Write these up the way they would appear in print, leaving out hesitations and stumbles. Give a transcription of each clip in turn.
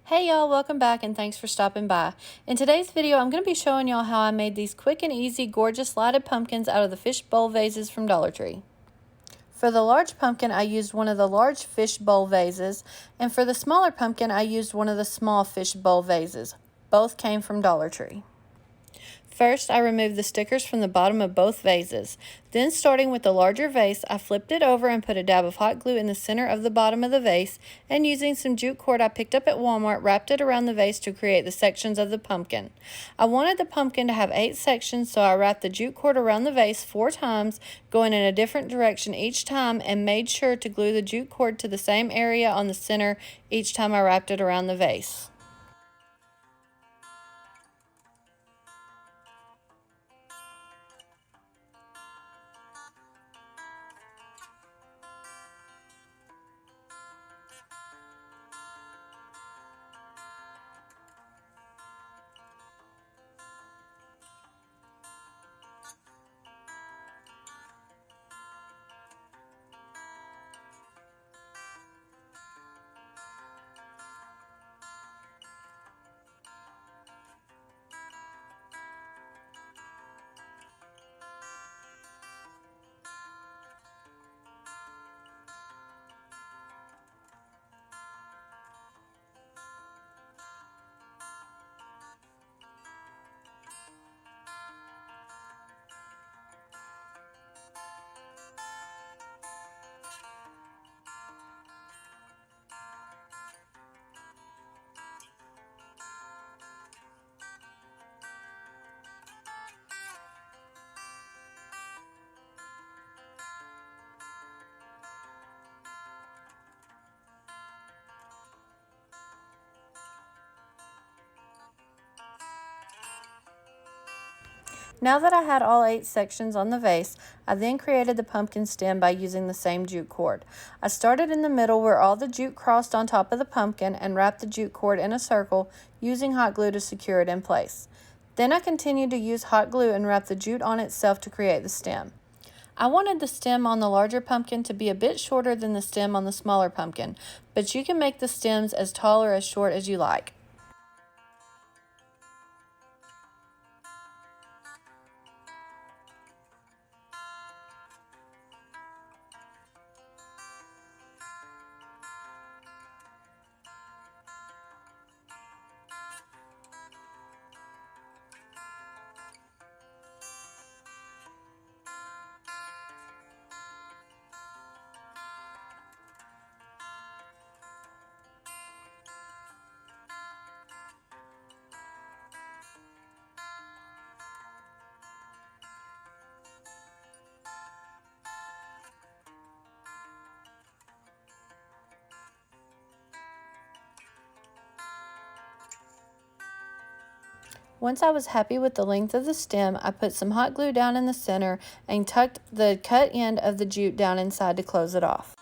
Hey y'all, welcome back and thanks for stopping by. In today's video, I'm going to be showing y'all how I made these quick and easy, gorgeous lighted pumpkins out of the fish bowl vases from Dollar Tree. For the large pumpkin, I used one of the large fish bowl vases, and for the smaller pumpkin, I used one of the small fish bowl vases. Both came from Dollar Tree. First, I removed the stickers from the bottom of both vases. Then, starting with the larger vase, I flipped it over and put a dab of hot glue in the center of the bottom of the vase, and using some jute cord I picked up at Walmart, wrapped it around the vase to create the sections of the pumpkin. I wanted the pumpkin to have 8 sections, so I wrapped the jute cord around the vase 4 times, going in a different direction each time, and made sure to glue the jute cord to the same area on the center each time I wrapped it around the vase. Now that I had all 8 sections on the vase, I then created the pumpkin stem by using the same jute cord. I started in the middle where all the jute crossed on top of the pumpkin and wrapped the jute cord in a circle using hot glue to secure it in place. Then I continued to use hot glue and wrap the jute on itself to create the stem. I wanted the stem on the larger pumpkin to be a bit shorter than the stem on the smaller pumpkin, but you can make the stems as tall or as short as you like. Once I was happy with the length of the stem, I put some hot glue down in the center and tucked the cut end of the jute down inside to close it off.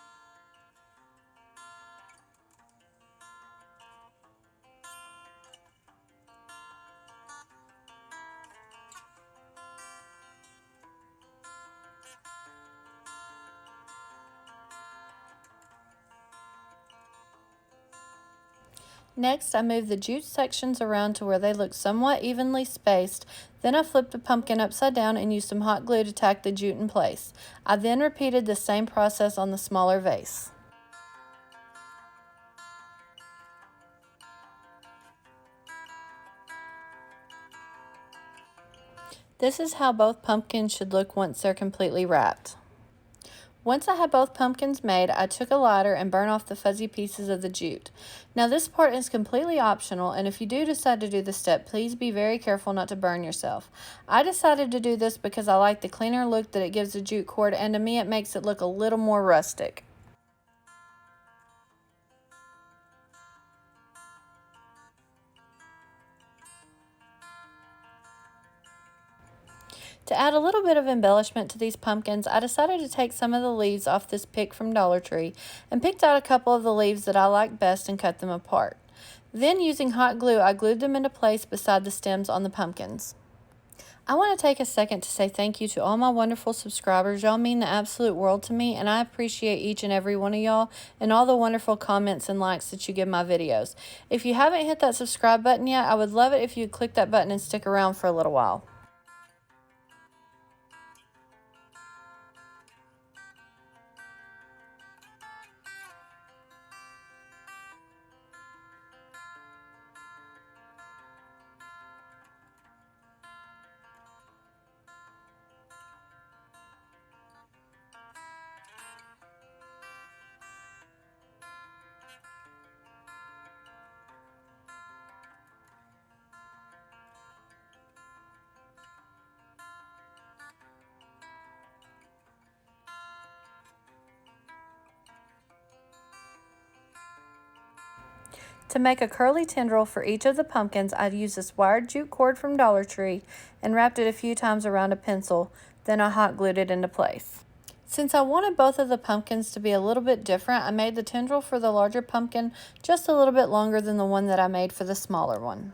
Next, I moved the jute sections around to where they look somewhat evenly spaced. Then I flipped the pumpkin upside down and used some hot glue to tack the jute in place. I then repeated the same process on the smaller vase. This is how both pumpkins should look once they're completely wrapped. Once I had both pumpkins made, I took a lighter and burned off the fuzzy pieces of the jute. Now this part is completely optional, and if you do decide to do this step, please be very careful not to burn yourself. I decided to do this because I like the cleaner look that it gives the jute cord, and to me it makes it look a little more rustic. To add a little bit of embellishment to these pumpkins, I decided to take some of the leaves off this pick from Dollar Tree and picked out a couple of the leaves that I like best and cut them apart. Then using hot glue, I glued them into place beside the stems on the pumpkins. I want to take a second to say thank you to all my wonderful subscribers. Y'all mean the absolute world to me, and I appreciate each and every one of y'all and all the wonderful comments and likes that you give my videos. If you haven't hit that subscribe button yet, I would love it if you'd click that button and stick around for a little while. To make a curly tendril for each of the pumpkins, I'd use this wired jute cord from Dollar Tree and wrapped it a few times around a pencil, then I hot glued it into place. Since I wanted both of the pumpkins to be a little bit different, I made the tendril for the larger pumpkin just a little bit longer than the one that I made for the smaller one.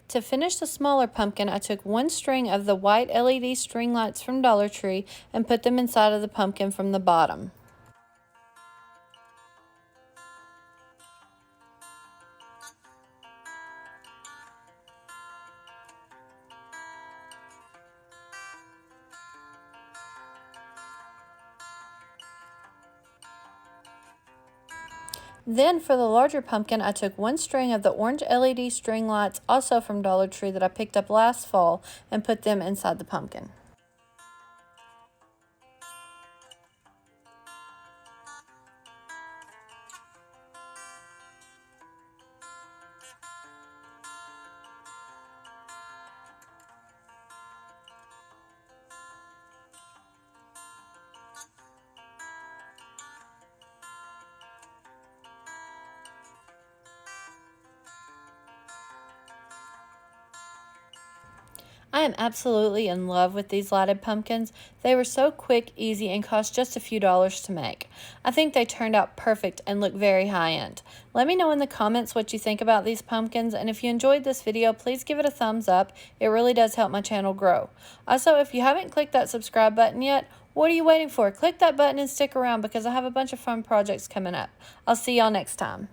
To finish the smaller pumpkin, I took one string of the white LED string lights from Dollar Tree and put them inside of the pumpkin from the bottom. Then for the larger pumpkin, I took one string of the orange LED string lights, also from Dollar Tree, that I picked up last fall, and put them inside the pumpkin. I am absolutely in love with these lighted pumpkins. They were so quick, easy, and cost just a few dollars to make. I think they turned out perfect and look very high-end. Let me know in the comments what you think about these pumpkins, and if you enjoyed this video, please give it a thumbs up. It really does help my channel grow. Also, if you haven't clicked that subscribe button yet, what are you waiting for? Click that button and stick around because I have a bunch of fun projects coming up. I'll see y'all next time.